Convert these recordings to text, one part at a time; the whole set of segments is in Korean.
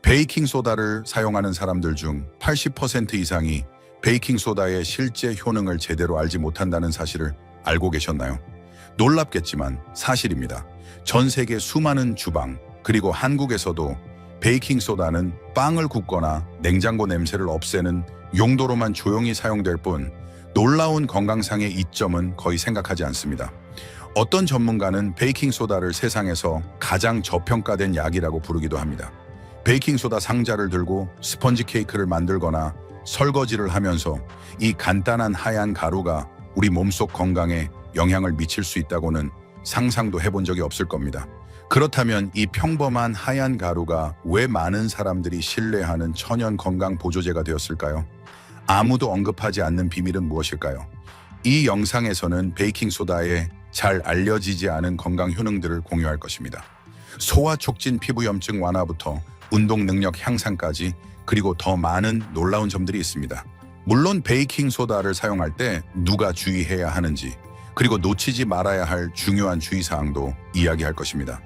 베이킹소다를 사용하는 사람들 중 80% 이상이 베이킹소다의 실제 효능을 제대로 알지 못한다는 사실을 알고 계셨나요? 놀랍겠지만 사실입니다. 전 세계 수많은 주방, 그리고 한국에서도 베이킹소다는 빵을 굽거나 냉장고 냄새를 없애는 용도로만 조용히 사용될 뿐 놀라운 건강상의 이점은 거의 생각하지 않습니다. 어떤 전문가는 베이킹소다를 세상에서 가장 저평가된 약이라고 부르기도 합니다. 베이킹소다 상자를 들고 스펀지 케이크를 만들거나 설거지를 하면서 이 간단한 하얀 가루가 우리 몸속 건강에 영향을 미칠 수 있다고는 상상도 해본 적이 없을 겁니다. 그렇다면 이 평범한 하얀 가루가 왜 많은 사람들이 신뢰하는 천연 건강 보조제가 되었을까요? 아무도 언급하지 않는 비밀은 무엇일까요? 이 영상에서는 베이킹소다의 잘 알려지지 않은 건강 효능들을 공유할 것입니다. 소화 촉진 피부염증 완화부터 운동 능력 향상까지, 그리고 더 많은 놀라운 점들이 있습니다. 물론 베이킹소다를 사용할 때 누가 주의해야 하는지, 그리고 놓치지 말아야 할 중요한 주의사항도 이야기할 것입니다.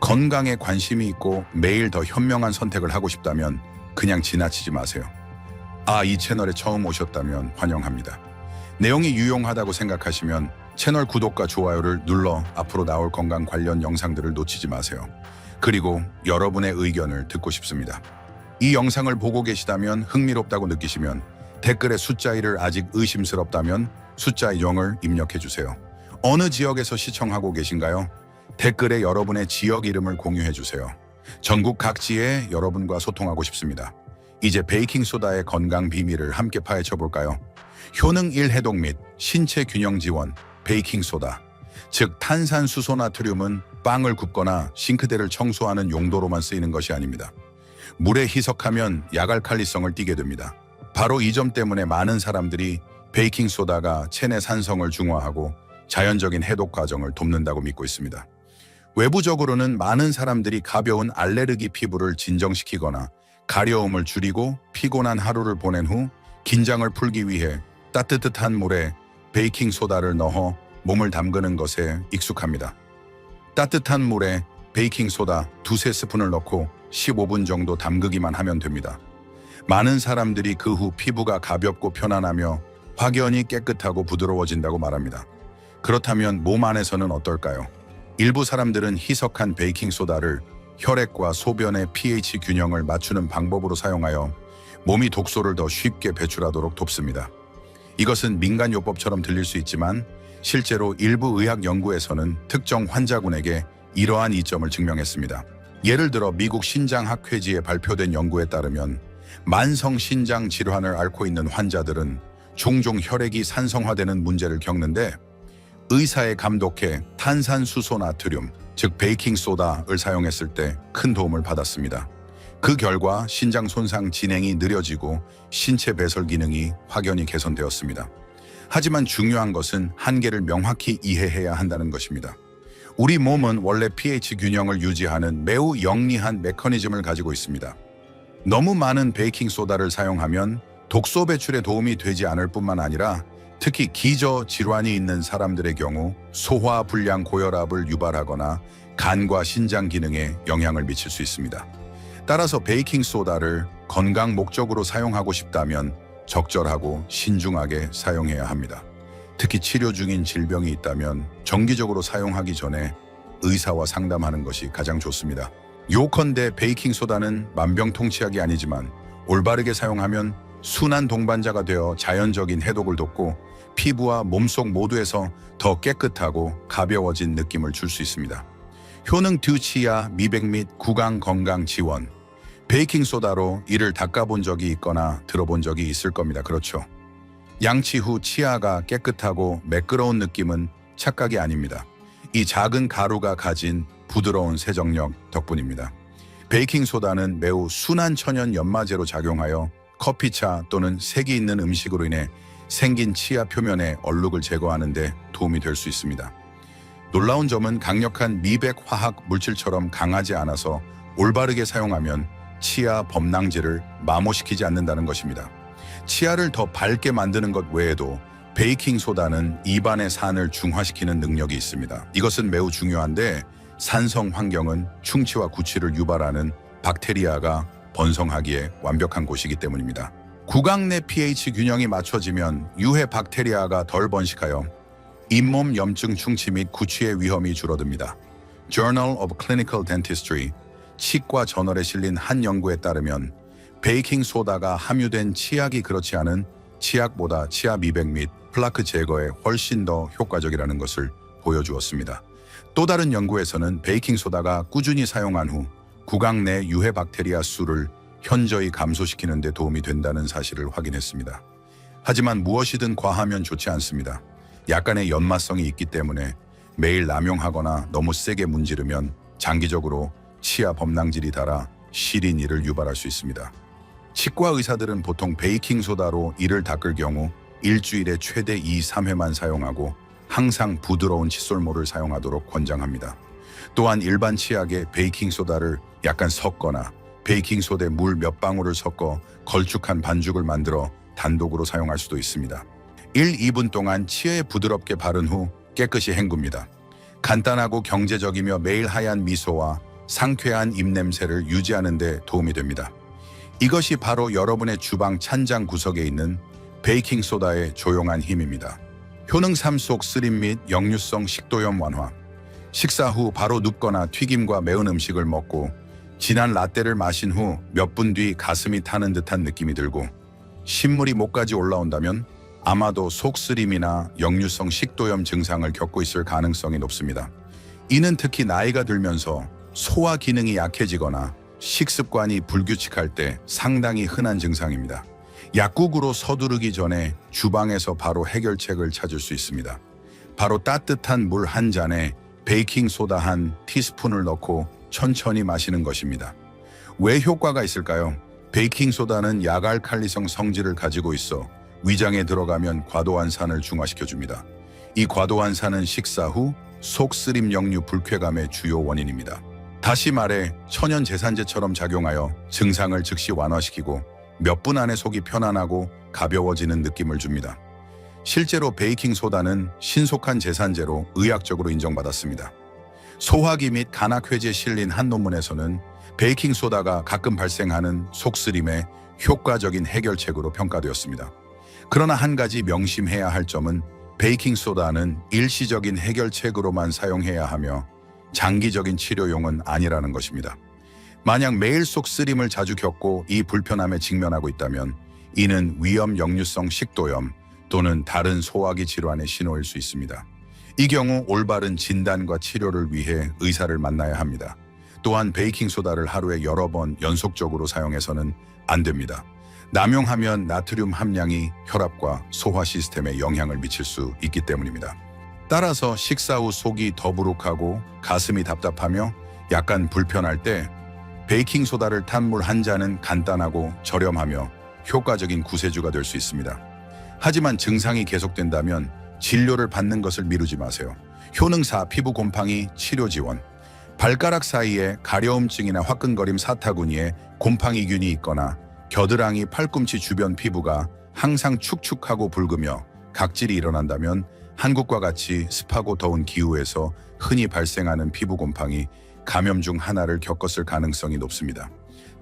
건강에 관심이 있고 매일 더 현명한 선택을 하고 싶다면 그냥 지나치지 마세요. 이 채널에 처음 오셨다면 환영합니다. 내용이 유용하다고 생각하시면 채널 구독과 좋아요를 눌러 앞으로 나올 건강 관련 영상들을 놓치지 마세요. 그리고 여러분의 의견을 듣고 싶습니다. 이 영상을 보고 계시다면 흥미롭다고 느끼시면 댓글에 숫자 1을 아직 의심스럽다면 숫자 0을 입력해 주세요. 어느 지역에서 시청하고 계신가요? 댓글에 여러분의 지역 이름을 공유해 주세요. 전국 각지에 여러분과 소통하고 싶습니다. 이제 베이킹소다의 건강 비밀을 함께 파헤쳐 볼까요? 효능 1 해독 및 신체 균형 지원, 베이킹소다. 즉 탄산수소 나트륨은 빵을 굽거나 싱크대를 청소하는 용도로만 쓰이는 것이 아닙니다. 물에 희석하면 약알칼리성을 띠게 됩니다. 바로 이 점 때문에 많은 사람들이 베이킹소다가 체내 산성을 중화하고 자연적인 해독 과정을 돕는다고 믿고 있습니다. 외부적으로는 많은 사람들이 가벼운 알레르기 피부를 진정시키거나 가려움을 줄이고 피곤한 하루를 보낸 후 긴장을 풀기 위해 따뜻한 물에 베이킹소다를 넣어 몸을 담그는 것에 익숙합니다. 따뜻한 물에 베이킹소다 2-3스푼을 넣고 15분 정도 담그기만 하면 됩니다. 많은 사람들이 그 후 피부가 가볍고 편안하며 확연히 깨끗하고 부드러워진다고 말합니다. 그렇다면 몸 안에서는 어떨까요? 일부 사람들은 희석한 베이킹소다를 혈액과 소변의 pH 균형을 맞추는 방법으로 사용하여 몸이 독소를 더 쉽게 배출하도록 돕습니다. 이것은 민간요법처럼 들릴 수 있지만 실제로 일부 의학 연구에서는 특정 환자군에게 이러한 이점을 증명했습니다. 예를 들어 미국 신장학회지에 발표된 연구에 따르면 만성 신장 질환을 앓고 있는 환자들은 종종 혈액이 산성화되는 문제를 겪는데 의사의 감독해 탄산수소 나트륨, 즉 베이킹소다를 사용했을 때 큰 도움을 받았습니다. 그 결과 신장 손상 진행이 느려지고 신체 배설 기능이 확연히 개선되었습니다. 하지만 중요한 것은 한계를 명확히 이해해야 한다는 것입니다. 우리 몸은 원래 pH 균형을 유지하는 매우 영리한 메커니즘을 가지고 있습니다. 너무 많은 베이킹소다를 사용하면 독소 배출에 도움이 되지 않을 뿐만 아니라 특히 기저 질환이 있는 사람들의 경우 소화 불량 고혈압을 유발하거나 간과 신장 기능에 영향을 미칠 수 있습니다. 따라서 베이킹소다를 건강 목적으로 사용하고 싶다면 적절하고 신중하게 사용해야 합니다. 특히 치료 중인 질병이 있다면 정기적으로 사용하기 전에 의사와 상담하는 것이 가장 좋습니다. 요컨대 베이킹소다는 만병통치약이 아니지만 올바르게 사용하면 순한 동반자가 되어 자연적인 해독을 돕고 피부와 몸속 모두에서 더 깨끗하고 가벼워진 느낌을 줄 수 있습니다. 효능 2 치아, 미백 및 구강 건강 지원. 베이킹소다로 이를 닦아본 적이 있거나 들어본 적이 있을 겁니다. 그렇죠? 양치 후 치아가 깨끗하고 매끄러운 느낌은 착각이 아닙니다. 이 작은 가루가 가진 부드러운 세정력 덕분입니다. 베이킹소다는 매우 순한 천연 연마제로 작용하여 커피차 또는 색이 있는 음식으로 인해 생긴 치아 표면의 얼룩을 제거하는 데 도움이 될 수 있습니다. 놀라운 점은 강력한 미백 화학 물질처럼 강하지 않아서 올바르게 사용하면 치아 범랑질을 마모시키지 않는다는 것입니다. 치아를 더 밝게 만드는 것 외에도 베이킹소다는 입안의 산을 중화시키는 능력이 있습니다. 이것은 매우 중요한데 산성 환경은 충치와 구취를 유발하는 박테리아가 번성하기에 완벽한 곳이기 때문입니다. 구강 내 pH 균형이 맞춰지면 유해 박테리아가 덜 번식하여 잇몸 염증 충치 및 구취의 위험이 줄어듭니다. Journal of Clinical Dentistry 치과 저널에 실린 한 연구에 따르면 베이킹 소다가 함유된 치약이 그렇지 않은 치약보다 치아 미백 및 플라크 제거에 훨씬 더 효과적이라는 것을 보여주었습니다. 또 다른 연구에서는 베이킹 소다가 꾸준히 사용한 후 구강 내 유해 박테리아 수를 현저히 감소시키는 데 도움이 된다는 사실을 확인했습니다. 하지만 무엇이든 과하면 좋지 않습니다. 약간의 연마성이 있기 때문에 매일 남용하거나 너무 세게 문지르면 장기적으로 치아 범랑질이 닳아 시린 이를 유발할 수 있습니다. 치과 의사들은 보통 베이킹 소다로 이를 닦을 경우 일주일에 최대 2~3회만 사용하고 항상 부드러운 칫솔모를 사용하도록 권장합니다. 또한 일반 치약에 베이킹 소다를 약간 섞거나 베이킹 소다에 물 몇 방울을 섞어 걸쭉한 반죽을 만들어 단독으로 사용할 수도 있습니다. 1~2분 동안 치아에 부드럽게 바른 후 깨끗이 헹굽니다. 간단하고 경제적이며 매일 하얀 미소와 상쾌한 입냄새를 유지하는 데 도움이 됩니다. 이것이 바로 여러분의 주방 찬장 구석에 있는 베이킹 소다의 조용한 힘입니다. 효능 3 속 쓰림 및 역류성 식도염 완화. 식사 후 바로 눕거나 튀김과 매운 음식을 먹고 진한 라떼를 마신 후 몇 분 뒤 가슴이 타는 듯한 느낌이 들고 신물이 목까지 올라온다면 아마도 속쓰림이나 역류성 식도염 증상을 겪고 있을 가능성이 높습니다. 이는 특히 나이가 들면서 소화 기능이 약해지거나 식습관이 불규칙할 때 상당히 흔한 증상입니다. 약국으로 서두르기 전에 주방에서 바로 해결책을 찾을 수 있습니다. 바로 따뜻한 물 한 잔에 베이킹 소다 한 티스푼을 넣고 천천히 마시는 것입니다. 왜 효과가 있을까요? 베이킹 소다는 약알칼리성 성질을 가지고 있어 위장에 들어가면 과도한 산을 중화시켜줍니다. 이 과도한 산은 식사 후 속쓰림 역류 불쾌감의 주요 원인입니다. 다시 말해 천연 제산제처럼 작용하여 증상을 즉시 완화시키고 몇 분 안에 속이 편안하고 가벼워지는 느낌을 줍니다. 실제로 베이킹 소다는 신속한 제산제로 의학적으로 인정받았습니다. 소화기 및 간악회지에 실린 한 논문에서는 베이킹 소다가 가끔 발생하는 속쓰림의 효과적인 해결책으로 평가되었습니다. 그러나 한 가지 명심해야 할 점은 베이킹 소다는 일시적인 해결책으로만 사용해야 하며 장기적인 치료용은 아니라는 것입니다. 만약 매일 속쓰림을 자주 겪고 이 불편함에 직면하고 있다면 이는 위험 역류성 식도염 또는 다른 소화기 질환의 신호일 수 있습니다. 이 경우 올바른 진단과 치료를 위해 의사를 만나야 합니다. 또한 베이킹 소다를 하루에 여러 번 연속적으로 사용해서는 안 됩니다. 남용하면 나트륨 함량이 혈압과 소화 시스템에 영향을 미칠 수 있기 때문입니다. 따라서 식사 후 속이 더부룩하고 가슴이 답답하며 약간 불편할 때 베이킹 소다를 탄 물 한 잔은 간단하고 저렴하며 효과적인 구세주가 될 수 있습니다. 하지만 증상이 계속된다면 진료를 받는 것을 미루지 마세요. 효능 4 피부 곰팡이 치료 지원. 발가락 사이에 가려움증이나 화끈거림 사타구니에 곰팡이균이 있거나 겨드랑이 팔꿈치 주변 피부가 항상 축축하고 붉으며 각질이 일어난다면 한국과 같이 습하고 더운 기후에서 흔히 발생하는 피부 곰팡이 감염 중 하나를 겪었을 가능성이 높습니다.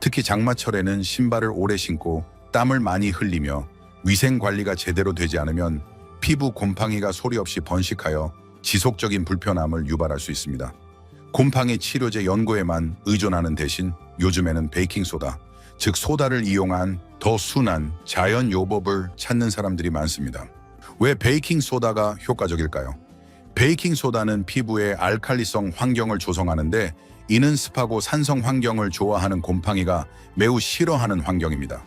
특히 장마철에는 신발을 오래 신고 땀을 많이 흘리며 위생 관리가 제대로 되지 않으면 피부 곰팡이가 소리 없이 번식하여 지속적인 불편함을 유발할 수 있습니다. 곰팡이 치료제 연고에만 의존하는 대신 요즘에는 베이킹 소다, 즉 소다를 이용한 더 순한 자연 요법을 찾는 사람들이 많습니다. 왜 베이킹 소다가 효과적일까요? 베이킹 소다는 피부의 알칼리성 환경을 조성하는데 이는 습하고 산성 환경을 좋아하는 곰팡이가 매우 싫어하는 환경입니다.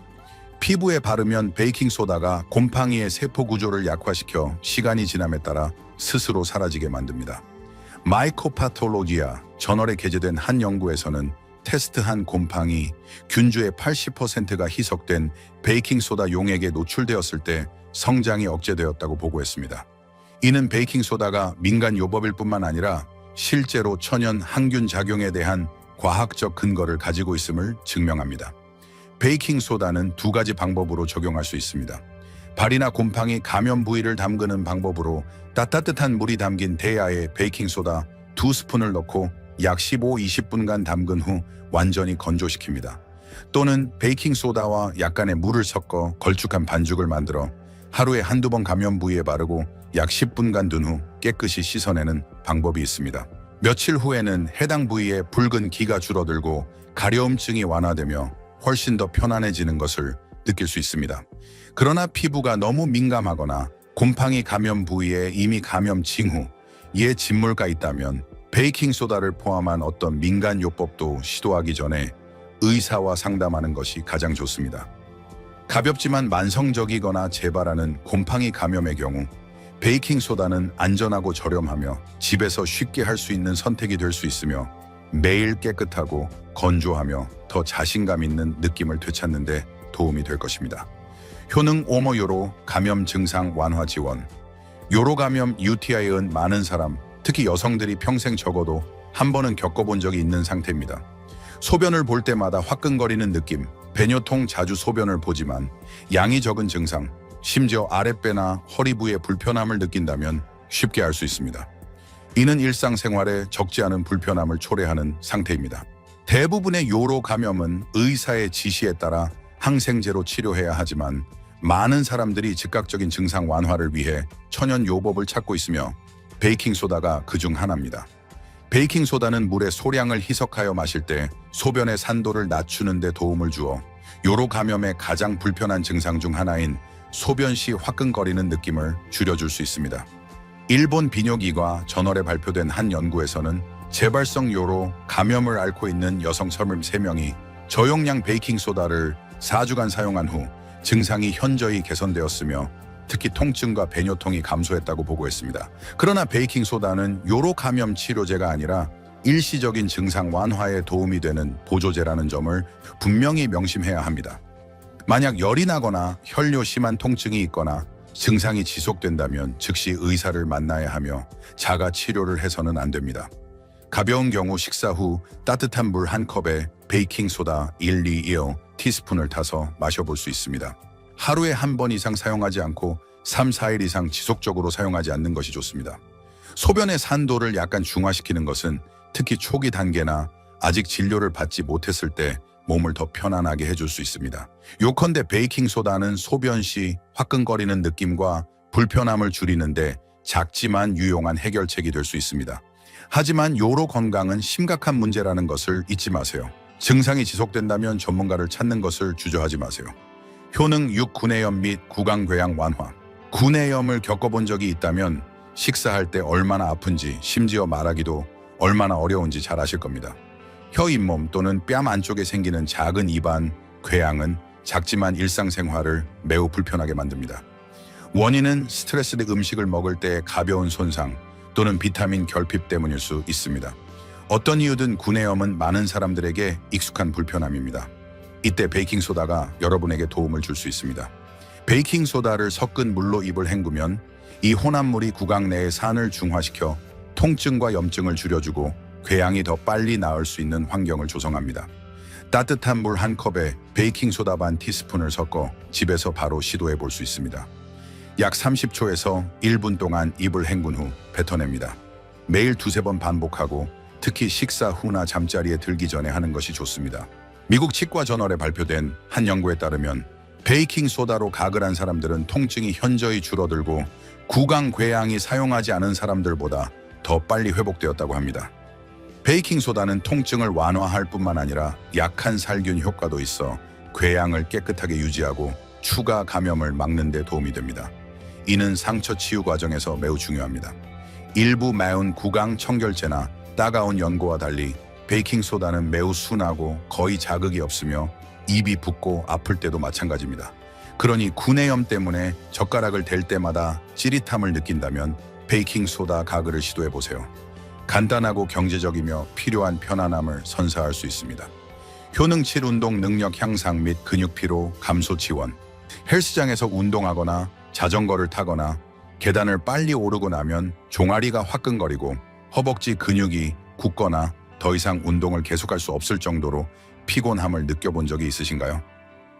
피부에 바르면 베이킹 소다가 곰팡이의 세포 구조를 약화시켜 시간이 지남에 따라 스스로 사라지게 만듭니다. 마이코파톨로지아 저널에 게재된 한 연구에서는 테스트한 곰팡이 균주의 80%가 희석된 베이킹 소다 용액에 노출되었을 때 성장이 억제되었다고 보고했습니다. 이는 베이킹 소다가 민간 요법일 뿐만 아니라 실제로 천연 항균 작용에 대한 과학적 근거를 가지고 있음을 증명합니다. 베이킹 소다는 두 가지 방법으로 적용할 수 있습니다. 발이나 곰팡이 감염 부위를 담그는 방법으로 따뜻한 물이 담긴 대야에 베이킹 소다 2스푼을 넣고 약 15-20분간 담근 후 완전히 건조시킵니다. 또는 베이킹소다와 약간의 물을 섞어 걸쭉한 반죽을 만들어 하루에 한두 번 감염 부위에 바르고 약 10분간 둔 후 깨끗이 씻어내는 방법이 있습니다. 며칠 후에는 해당 부위에 붉은 기가 줄어들고 가려움증이 완화되며 훨씬 더 편안해지는 것을 느낄 수 있습니다. 그러나 피부가 너무 민감하거나 곰팡이 감염 부위에 이미 감염 징후, 이에 진물가 있다면 베이킹소다를 포함한 어떤 민간 요법도 시도하기 전에 의사와 상담하는 것이 가장 좋습니다. 가볍지만 만성적이거나 재발하는 곰팡이 감염의 경우 베이킹소다는 안전하고 저렴하며 집에서 쉽게 할 수 있는 선택이 될 수 있으며 매일 깨끗하고 건조하며 더 자신감 있는 느낌을 되찾는 데 도움이 될 것입니다. 효능 오모요로 감염 증상 완화 지원. 요로 감염 UTI에 많은 사람, 특히 여성들이 평생 적어도 한 번은 겪어본 적이 있는 상태입니다. 소변을 볼 때마다 화끈거리는 느낌, 배뇨통 자주 소변을 보지만 양이 적은 증상, 심지어 아랫배나 허리 부에 불편함을 느낀다면 쉽게 알 수 있습니다. 이는 일상생활에 적지 않은 불편함을 초래하는 상태입니다. 대부분의 요로 감염은 의사의 지시에 따라 항생제로 치료해야 하지만 많은 사람들이 즉각적인 증상 완화를 위해 천연 요법을 찾고 있으며 베이킹소다가 그중 하나입니다. 베이킹소다는 물의 소량을 희석하여 마실 때 소변의 산도를 낮추는 데 도움을 주어 요로 감염의 가장 불편한 증상 중 하나인 소변 시 화끈거리는 느낌을 줄여줄 수 있습니다. 일본 비뇨기과 저널에 발표된 한 연구에서는 재발성 요로 감염을 앓고 있는 여성 33명이 저용량 베이킹소다를 4주간 사용한 후 증상이 현저히 개선되었으며 특히 통증과 배뇨통이 감소했다고 보고했습니다. 그러나 베이킹소다는 요로 감염 치료제가 아니라 일시적인 증상 완화에 도움이 되는 보조제라는 점을 분명히 명심해야 합니다. 만약 열이 나거나 혈뇨 심한 통증이 있거나 증상이 지속된다면 즉시 의사를 만나야 하며 자가 치료를 해서는 안 됩니다. 가벼운 경우 식사 후 따뜻한 물 한 컵에 베이킹소다 121 티스푼을 타서 마셔볼 수 있습니다. 하루에 한 번 이상 사용하지 않고 3, 4일 이상 지속적으로 사용하지 않는 것이 좋습니다. 소변의 산도를 약간 중화시키는 것은 특히 초기 단계나 아직 진료를 받지 못했을 때 몸을 더 편안하게 해줄 수 있습니다. 요컨대 베이킹소다는 소변 시 화끈거리는 느낌과 불편함을 줄이는데 작지만 유용한 해결책이 될 수 있습니다. 하지만 요로 건강은 심각한 문제라는 것을 잊지 마세요. 증상이 지속된다면 전문가를 찾는 것을 주저하지 마세요. 효능 6. 구내염 및 구강궤양 완화. 구내염을 겪어본 적이 있다면 식사할 때 얼마나 아픈지 심지어 말하기도 얼마나 어려운지 잘 아실 겁니다. 혀 잇몸 또는 뺨 안쪽에 생기는 작은 입안, 궤양은 작지만 일상생활을 매우 불편하게 만듭니다. 원인은 스트레스 등 음식을 먹을 때 가벼운 손상 또는 비타민 결핍 때문일 수 있습니다. 어떤 이유든 구내염은 많은 사람들에게 익숙한 불편함입니다. 이때 베이킹소다가 여러분에게 도움을 줄 수 있습니다. 베이킹소다를 섞은 물로 입을 헹구면 이 혼합물이 구강 내의 산을 중화시켜 통증과 염증을 줄여주고 궤양이 더 빨리 나을 수 있는 환경을 조성합니다. 따뜻한 물 한 컵에 베이킹소다 반 티스푼을 섞어 집에서 바로 시도해 볼 수 있습니다. 약 30초에서 1분 동안 입을 헹군 후 뱉어냅니다. 매일 2-3번 반복하고 특히 식사 후나 잠자리에 들기 전에 하는 것이 좋습니다. 미국 치과 저널에 발표된 한 연구에 따르면 베이킹소다로 가글 한 사람들은 통증이 현저히 줄어들고 구강 궤양이 사용하지 않은 사람들보다 더 빨리 회복되었다고 합니다. 베이킹소다는 통증을 완화할 뿐만 아니라 약한 살균 효과도 있어 궤양을 깨끗하게 유지하고 추가 감염을 막는 데 도움이 됩니다. 이는 상처 치유 과정에서 매우 중요합니다. 일부 매운 구강 청결제나 따가운 연고와 달리 베이킹소다는 매우 순하고 거의 자극이 없으며 입이 붓고 아플 때도 마찬가지입니다. 그러니 구내염 때문에 젓가락을 댈 때마다 찌릿함을 느낀다면 베이킹소다 가글을 시도해보세요. 간단하고 경제적이며 필요한 편안함을 선사할 수 있습니다. 효능 7. 운동 능력 향상 및 근육 피로 감소 지원. 헬스장에서 운동하거나 자전거를 타거나 계단을 빨리 오르고 나면 종아리가 화끈거리고 허벅지 근육이 굳거나 더 이상 운동을 계속할 수 없을 정도로 피곤함을 느껴본 적이 있으신가요?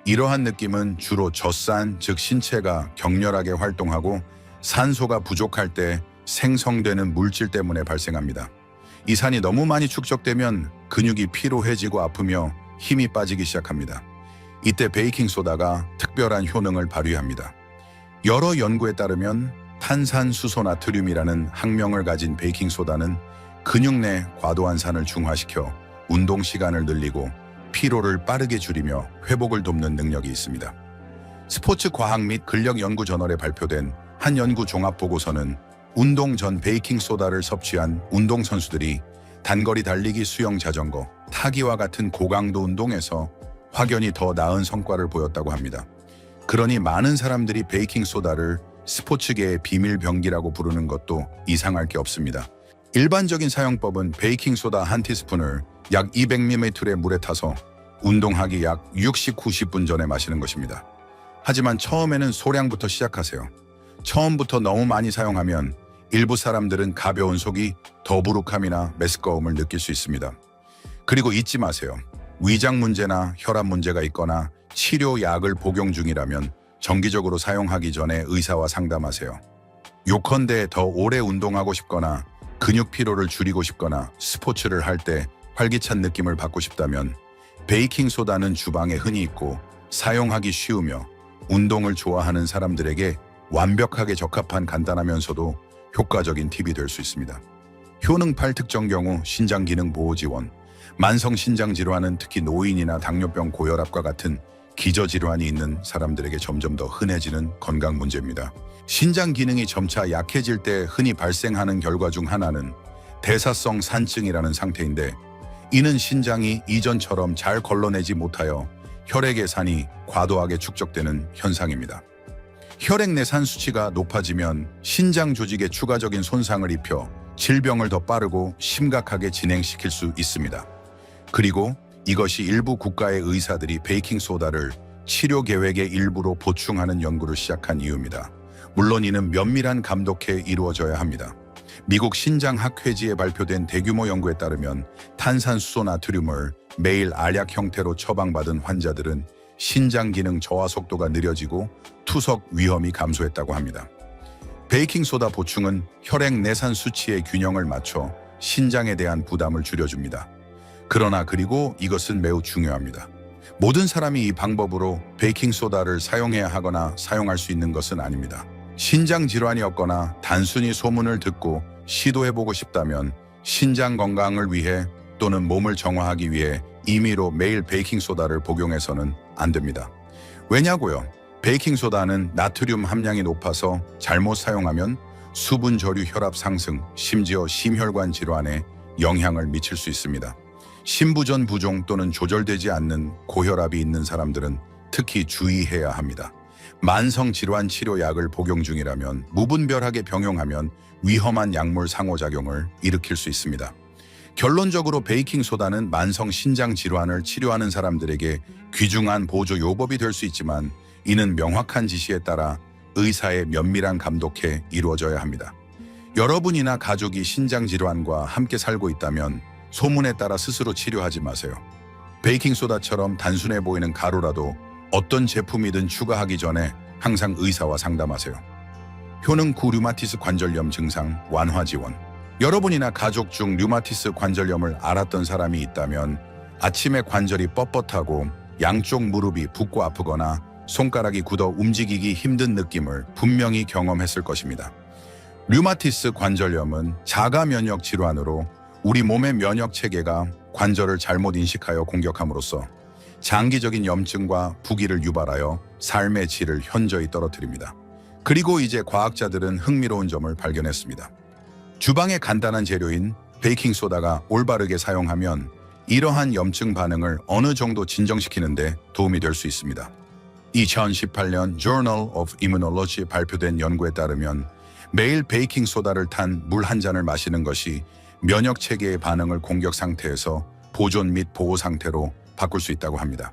이러한 느낌은 주로 젖산, 즉 신체가 격렬하게 활동하고 산소가 부족할 때 생성되는 물질 때문에 발생합니다. 이 산이 너무 많이 축적되면 근육이 피로해지고 아프며 힘이 빠지기 시작합니다. 이때 베이킹소다가 특별한 효능을 발휘합니다. 여러 연구에 따르면 탄산수소나트륨이라는 학명을 가진 베이킹소다는 근육 내 과도한 산을 중화시켜 운동 시간을 늘리고 피로를 빠르게 줄이며 회복을 돕는 능력이 있습니다. 스포츠 과학 및 근력 연구 저널에 발표된 한 연구 종합 보고서는 운동 전 베이킹소다를 섭취한 운동선수들이 단거리 달리기, 수영, 자전거, 타기와 같은 고강도 운동에서 확연히 더 나은 성과를 보였다고 합니다. 그러니 많은 사람들이 베이킹소다를 스포츠계의 비밀병기라고 부르는 것도 이상할 게 없습니다. 일반적인 사용법은 베이킹소다 한 티스푼을 약 200ml의 물에 타서 운동하기 약 60-90분 전에 마시는 것입니다. 하지만 처음에는 소량부터 시작하세요. 처음부터 너무 많이 사용하면 일부 사람들은 가벼운 속이 더부룩함이나 메스꺼움을 느낄 수 있습니다. 그리고 잊지 마세요. 위장 문제나 혈압 문제가 있거나 치료약을 복용 중이라면 정기적으로 사용하기 전에 의사와 상담하세요. 요컨대 더 오래 운동하고 싶거나 근육 피로를 줄이고 싶거나 스포츠를 할 때 활기찬 느낌을 받고 싶다면 베이킹소다는 주방에 흔히 있고 사용하기 쉬우며 운동을 좋아하는 사람들에게 완벽하게 적합한 간단하면서도 효과적인 팁이 될 수 있습니다. 효능 8 특정 경우 신장 기능 보호 지원, 만성 신장 질환은 특히 노인이나 당뇨병, 고혈압과 같은 기저질환이 있는 사람들에게 점점 더 흔해지는 건강 문제입니다. 신장 기능이 점차 약해질 때 흔히 발생하는 결과 중 하나는 대사성 산증이라는 상태인데, 이는 신장이 이전처럼 잘 걸러내지 못하여 혈액의 산이 과도하게 축적되는 현상입니다. 혈액 내 산 수치가 높아지면 신장 조직에 추가적인 손상을 입혀 질병을 더 빠르고 심각하게 진행시킬 수 있습니다. 그리고 이것이 일부 국가의 의사들이 베이킹소다를 치료 계획의 일부로 보충하는 연구를 시작한 이유입니다. 물론 이는 면밀한 감독에 이루어져야 합니다. 미국 신장학회지에 발표된 대규모 연구에 따르면 탄산수소나트륨을 매일 알약 형태로 처방받은 환자들은 신장 기능 저하 속도가 느려지고 투석 위험이 감소했다고 합니다. 베이킹소다 보충은 혈액 내산 수치의 균형을 맞춰 신장에 대한 부담을 줄여줍니다. 그러나 그리고 이것은 매우 중요합니다. 모든 사람이 이 방법으로 베이킹소다를 사용해야 하거나 사용할 수 있는 것은 아닙니다. 신장 질환이 없거나 단순히 소문을 듣고 시도해보고 싶다면 신장 건강을 위해 또는 몸을 정화하기 위해 임의로 매일 베이킹소다를 복용해서는 안 됩니다. 왜냐고요? 베이킹소다는 나트륨 함량이 높아서 잘못 사용하면 수분 저류 혈압 상승, 심지어 심혈관 질환에 영향을 미칠 수 있습니다. 신부전 부종 또는 조절되지 않는 고혈압이 있는 사람들은 특히 주의해야 합니다. 만성 질환 치료약을 복용 중이라면 무분별하게 병용하면 위험한 약물 상호작용을 일으킬 수 있습니다. 결론적으로 베이킹소다는 만성 신장 질환을 치료하는 사람들에게 귀중한 보조 요법이 될 수 있지만, 이는 명확한 지시에 따라 의사의 면밀한 감독에 이루어져야 합니다. 여러분이나 가족이 신장 질환과 함께 살고 있다면 소문에 따라 스스로 치료하지 마세요. 베이킹소다처럼 단순해 보이는 가루라도 어떤 제품이든 추가하기 전에 항상 의사와 상담하세요. 효능 9 류마티스 관절염 증상 완화 지원. 여러분이나 가족 중 류마티스 관절염을 앓았던 사람이 있다면 아침에 관절이 뻣뻣하고 양쪽 무릎이 붓고 아프거나 손가락이 굳어 움직이기 힘든 느낌을 분명히 경험했을 것입니다. 류마티스 관절염은 자가 면역 질환으로 우리 몸의 면역 체계가 관절을 잘못 인식하여 공격함으로써 장기적인 염증과 부기를 유발하여 삶의 질을 현저히 떨어뜨립니다. 그리고 이제 과학자들은 흥미로운 점을 발견했습니다. 주방의 간단한 재료인 베이킹소다가 올바르게 사용하면 이러한 염증 반응을 어느 정도 진정시키는데 도움이 될 수 있습니다. 2018년 Journal of Immunology에 발표된 연구에 따르면 매일 베이킹소다를 탄 물 한 잔을 마시는 것이 면역 체계의 반응을 공격 상태에서 보존 및 보호 상태로 바꿀 수 있다고 합니다.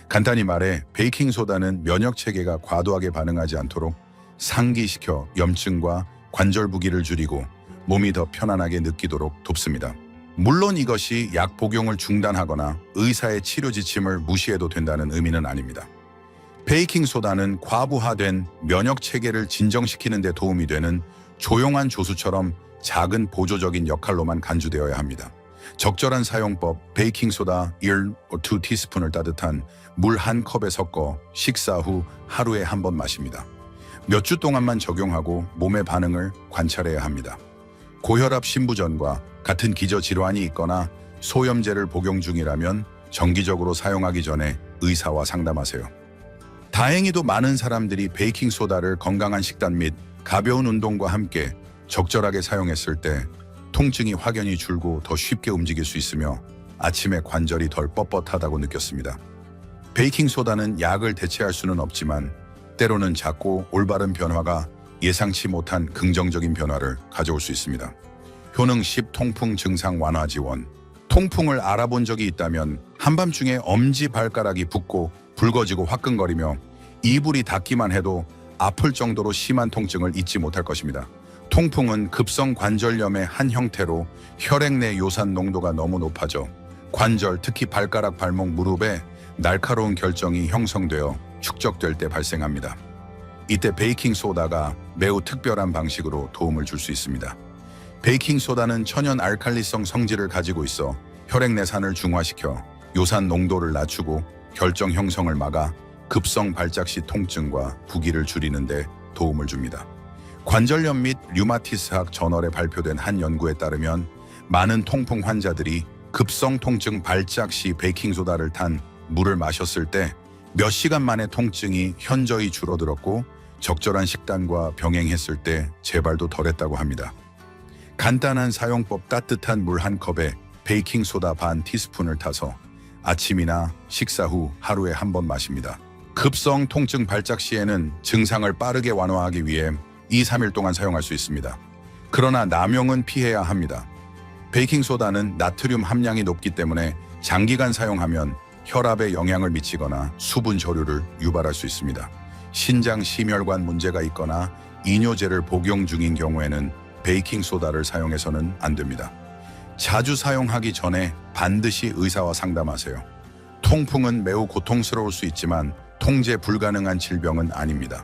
간단히 말해 베이킹소다는 면역 체계가 과도하게 반응하지 않도록 상기시켜 염증과 관절 부기를 줄이고 몸이 더 편안하게 느끼도록 돕습니다. 물론 이것이 약 복용을 중단하거나 의사의 치료 지침을 무시해도 된다는 의미는 아닙니다. 베이킹소다는 과부하된 면역 체계를 진정시키는 데 도움이 되는 조용한 조수처럼 작은 보조적인 역할로만 간주되어야 합니다. 적절한 사용법, 베이킹소다 1 2 티스푼을 따뜻한 물 1컵에 섞어 식사 후 하루에 한 번 마십니다. 몇 주 동안만 적용하고 몸의 반응을 관찰해야 합니다. 고혈압 신부전과 같은 기저질환이 있거나 소염제를 복용 중이라면 정기적으로 사용하기 전에 의사와 상담하세요. 다행히도 많은 사람들이 베이킹소다를 건강한 식단 및 가벼운 운동과 함께 적절하게 사용했을 때 통증이 확연히 줄고 더 쉽게 움직일 수 있으며 아침에 관절이 덜 뻣뻣하다고 느꼈습니다. 베이킹소다는 약을 대체할 수는 없지만 때로는 작고 올바른 변화가 예상치 못한 긍정적인 변화를 가져올 수 있습니다. 효능 10 통풍 증상 완화 지원. 통풍을 알아본 적이 있다면 한밤중에 엄지발가락이 붓고 붉어지고 화끈거리며 이불이 닿기만 해도 아플 정도로 심한 통증을 잊지 못할 것입니다. 통풍은 급성 관절염의 한 형태로 혈액 내 요산 농도가 너무 높아져 관절, 특히 발가락, 발목, 무릎에 날카로운 결정이 형성되어 축적될 때 발생합니다. 이때 베이킹소다가 매우 특별한 방식으로 도움을 줄 수 있습니다. 베이킹소다는 천연 알칼리성 성질을 가지고 있어 혈액 내산을 중화시켜 요산 농도를 낮추고 결정 형성을 막아 급성 발작 시 통증과 부기를 줄이는 데 도움을 줍니다. 관절염 및 류마티스학 저널에 발표된 한 연구에 따르면 많은 통풍 환자들이 급성 통증 발작 시 베이킹소다를 탄 물을 마셨을 때 몇 시간 만에 통증이 현저히 줄어들었고 적절한 식단과 병행했을 때 재발도 덜했다고 합니다. 간단한 사용법, 따뜻한 물 1컵에 베이킹소다 반 티스푼을 타서 아침이나 식사 후 하루에 한 번 마십니다. 급성 통증 발작 시에는 증상을 빠르게 완화하기 위해 2, 3일 동안 사용할 수 있습니다. 그러나 남용은 피해야 합니다. 베이킹소다는 나트륨 함량이 높기 때문에 장기간 사용하면 혈압에 영향을 미치거나 수분 저류를 유발할 수 있습니다. 신장 심혈관 문제가 있거나 이뇨제를 복용 중인 경우에는 베이킹소다를 사용해서는 안 됩니다. 자주 사용하기 전에 반드시 의사와 상담하세요. 통풍은 매우 고통스러울 수 있지만 통제 불가능한 질병은 아닙니다.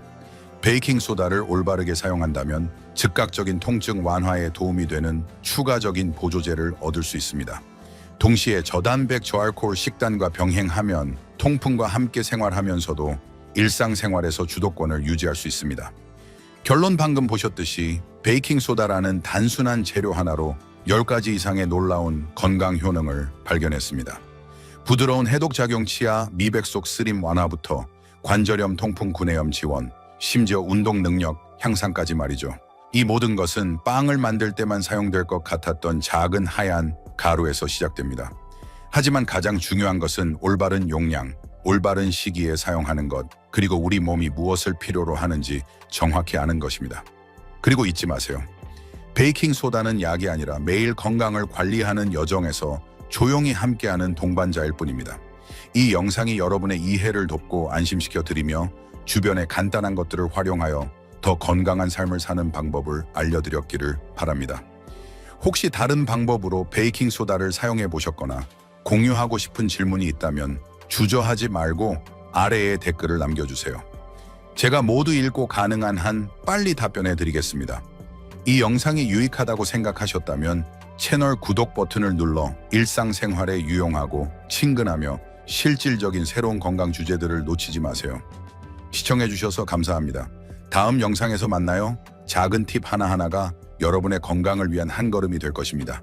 베이킹소다를 올바르게 사용한다면 즉각적인 통증 완화에 도움이 되는 추가적인 보조제를 얻을 수 있습니다. 동시에 저단백 저알코올 식단과 병행하면 통풍과 함께 생활하면서도 일상생활에서 주도권을 유지할 수 있습니다. 결론, 방금 보셨듯이 베이킹소다라는 단순한 재료 하나로 10가지 이상의 놀라운 건강 효능을 발견했습니다. 부드러운 해독작용, 치아, 미백 속 쓰림 완화부터 관절염, 통풍, 구내염 지원, 심지어 운동 능력 향상까지 말이죠. 이 모든 것은 빵을 만들 때만 사용될 것 같았던 작은 하얀 가루에서 시작됩니다. 하지만 가장 중요한 것은 올바른 용량, 올바른 시기에 사용하는 것, 그리고 우리 몸이 무엇을 필요로 하는지 정확히 아는 것입니다. 그리고 잊지 마세요. 베이킹소다는 약이 아니라 매일 건강을 관리하는 여정에서 조용히 함께하는 동반자일 뿐입니다. 이 영상이 여러분의 이해를 돕고 안심시켜 드리며 주변의 간단한 것들을 활용하여 더 건강한 삶을 사는 방법을 알려드렸기를 바랍니다. 혹시 다른 방법으로 베이킹소다를 사용해 보셨거나 공유하고 싶은 질문이 있다면 주저하지 말고 아래에 댓글을 남겨주세요. 제가 모두 읽고 가능한 한 빨리 답변해 드리겠습니다. 이 영상이 유익하다고 생각하셨다면 채널 구독 버튼을 눌러 일상생활에 유용하고 친근하며 실질적인 새로운 건강 주제들을 놓치지 마세요. 시청해주셔서 감사합니다. 다음 영상에서 만나요. 작은 팁 하나하나가 여러분의 건강을 위한 한 걸음이 될 것입니다.